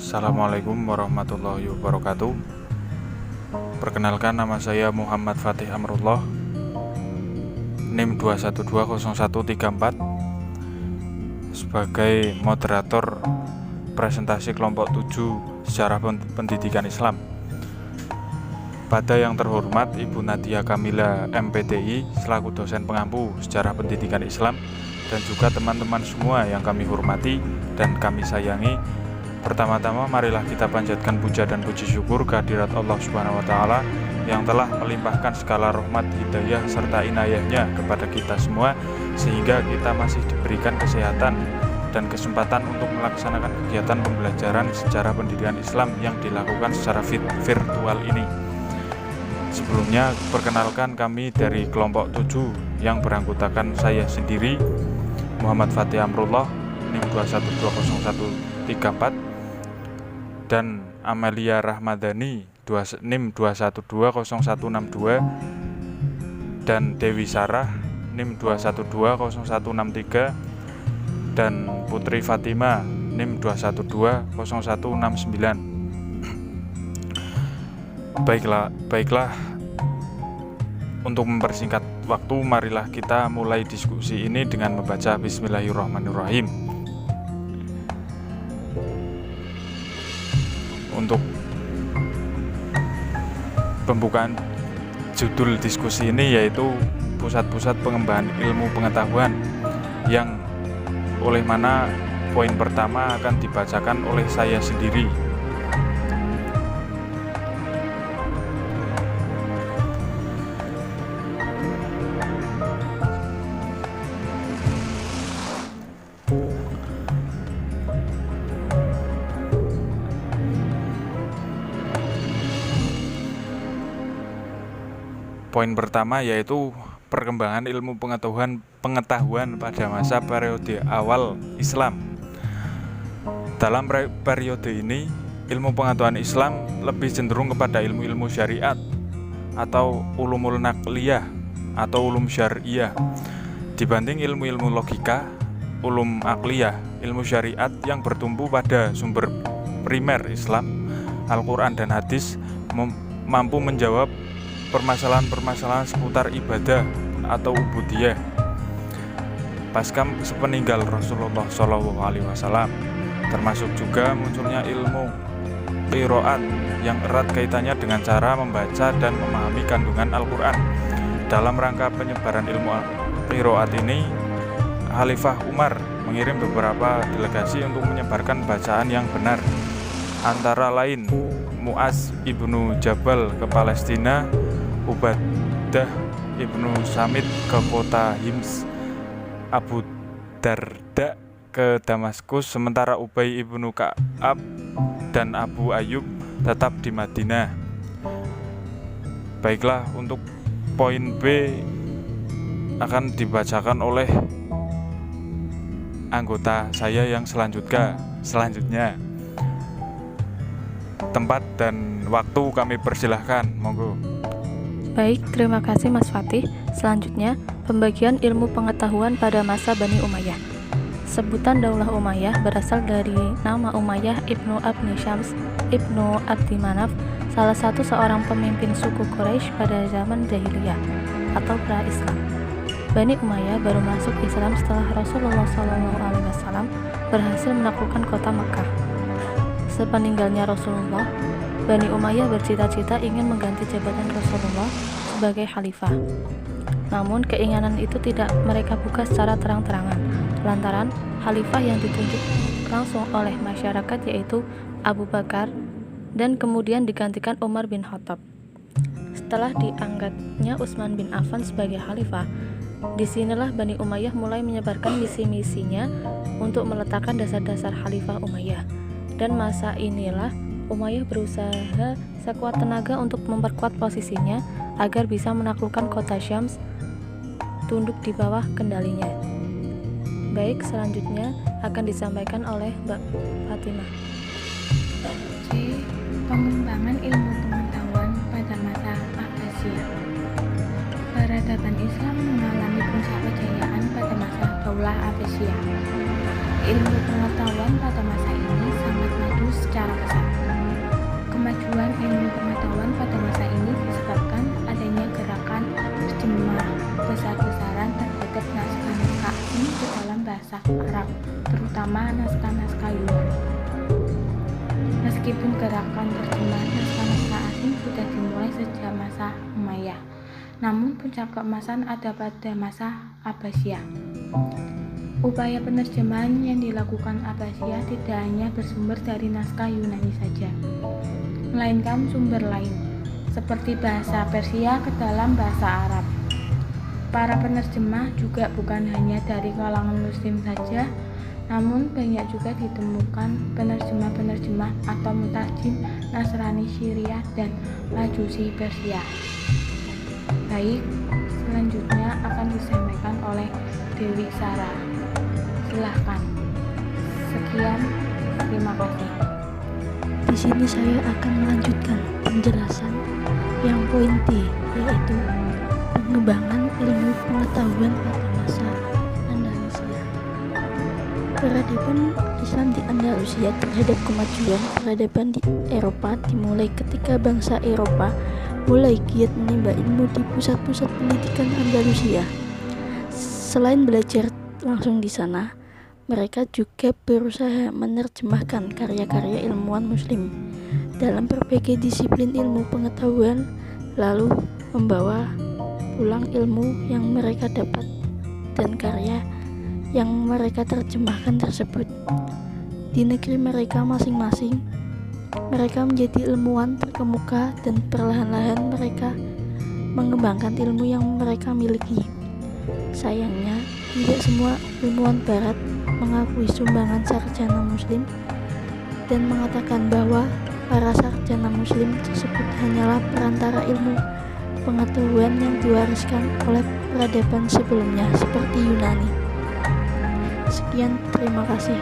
Assalamualaikum warahmatullahi wabarakatuh. Perkenalkan, nama saya Muhammad Fatih Amrullah, NIM 2120134, sebagai moderator presentasi kelompok 7 Sejarah Pendidikan Islam. Pada yang terhormat Ibu Nadia Kamila MPTI selaku dosen pengampu Sejarah Pendidikan Islam, dan juga teman-teman semua yang kami hormati dan kami sayangi, pertama-tama marilah kita panjatkan puja dan puji syukur kehadirat Allah Subhanahu wa Ta'ala yang telah melimpahkan segala rahmat, hidayah serta inayahnya kepada kita semua, sehingga kita masih diberikan kesehatan dan kesempatan untuk melaksanakan kegiatan pembelajaran sejarah pendidikan Islam yang dilakukan secara virtual ini. Sebelumnya, perkenalkan, kami dari kelompok 7 yang beranggotakan saya sendiri, Muhammad Fatih Amrullah, NIM 2120134, dan Amalia Rahmadani, NIM 2120162, dan Dewi Sarah, NIM 2120163, dan Putri Fatima, NIM 2120169. Baiklah, untuk mempersingkat waktu, marilah kita mulai diskusi ini dengan membaca Bismillahirrahmanirrahim. Untuk pembukaan judul diskusi ini yaitu pusat-pusat pengembangan ilmu pengetahuan, yang oleh mana poin pertama akan dibacakan oleh saya sendiri. Poin pertama yaitu perkembangan ilmu pengetahuan pada masa periode awal Islam. Dalam periode ini, ilmu pengetahuan Islam lebih cenderung kepada ilmu-ilmu syariat atau ulumul naqliyah atau ulum syariah dibanding ilmu-ilmu logika, ulum akliyah. Ilmu syariat yang bertumpu pada sumber primer Islam, Al-Quran dan hadis, mampu menjawab permasalahan-permasalahan seputar ibadah atau ubudiyah pasca sepeninggal Rasulullah SAW, termasuk juga munculnya ilmu qiraat yang erat kaitannya dengan cara membaca dan memahami kandungan Al-Quran. Dalam rangka penyebaran ilmu qiraat ini, Khalifah Umar mengirim beberapa delegasi untuk menyebarkan bacaan yang benar, antara lain Mu'az ibnu Jabal ke Palestina, Ubadah ibnu Samit ke kota Hims, Abu Darda ke Damaskus, sementara Ubay ibnu Ka'ab dan Abu Ayyub tetap di Madinah. Baiklah, untuk poin B akan dibacakan oleh anggota saya yang selanjutnya. Tempat dan waktu kami persilahkan, monggo. Baik, terima kasih Mas Fatih. Selanjutnya, pembagian ilmu pengetahuan pada masa Bani Umayyah. Sebutan Daulah Umayyah berasal dari nama Umayyah ibnu Abni Syams ibnu Abdi Manaf, salah satu seorang pemimpin suku Quraisy pada zaman jahiliyah atau pra-Islam. Bani Umayyah baru masuk Islam setelah Rasulullah SAW berhasil menaklukkan kota Makkah. Sepeninggalnya Rasulullah, Bani Umayyah bercita-cita ingin mengganti jabatan Rasulullah sebagai khalifah. Namun keinginan itu tidak mereka buka secara terang-terangan, lantaran khalifah yang ditunjuk langsung oleh masyarakat yaitu Abu Bakar, dan kemudian digantikan Umar bin Khattab. Setelah diangkatnya Utsman bin Affan sebagai khalifah, disinilah Bani Umayyah mulai menyebarkan misi-misinya untuk meletakkan dasar-dasar khalifah Umayyah. Dan masa inilah Umayyah berusaha sekuat tenaga untuk memperkuat posisinya agar bisa menaklukkan kota Syams tunduk di bawah kendalinya. Baik, selanjutnya akan disampaikan oleh Mbak Fatimah. C. Pengembangan ilmu pengetahuan pada masa Abbasiyah. Peradaban Islam mengalami puncak kejayaan pada masa Daulah Abbasiyah. Ilmu pengetahuan pada masa ini sangat maju secara gerakan terjemah naskah-naskah asing sudah dimulai sejak masa Umayyah. Namun puncak keemasan ada pada masa Abbasiyah. Upaya penerjemahan yang dilakukan Abbasiyah tidak hanya bersumber dari naskah Yunani saja, melainkan sumber lain, seperti bahasa Persia ke dalam bahasa Arab. Para penerjemah juga bukan hanya dari kalangan Muslim saja, namun banyak juga ditemukan penerjemah-penerjemah atau mutarjim Nasrani Syria dan Majusi Persia. Baik, selanjutnya akan disampaikan oleh Dewi Sarah. Silahkan. Sekian, terima kasih. Di sini saya akan melanjutkan penjelasan yang poin D, yaitu pengembangan ilmu pengetahuan pada masa Andalusia. Peradaban Islam di Andalusia terhadap kemajuan peradaban di Eropa dimulai ketika bangsa Eropa mulai giat menimba ilmu di pusat-pusat pendidikan Andalusia. Selain belajar langsung di sana, mereka juga berusaha menerjemahkan karya-karya ilmuwan Muslim dalam berbagai disiplin ilmu pengetahuan, lalu membawa pulang ilmu yang mereka dapat dan karya yang mereka terjemahkan tersebut. Di negeri mereka masing-masing, mereka menjadi ilmuwan terkemuka dan perlahan-lahan mereka mengembangkan ilmu yang mereka miliki. Sayangnya, tidak semua ilmuwan barat mengakui sumbangan sarjana muslim dan mengatakan bahwa para sarjana muslim tersebut hanyalah perantara ilmu pengetahuan yang diwariskan oleh peradaban sebelumnya seperti Yunani. Sekian, terima kasih.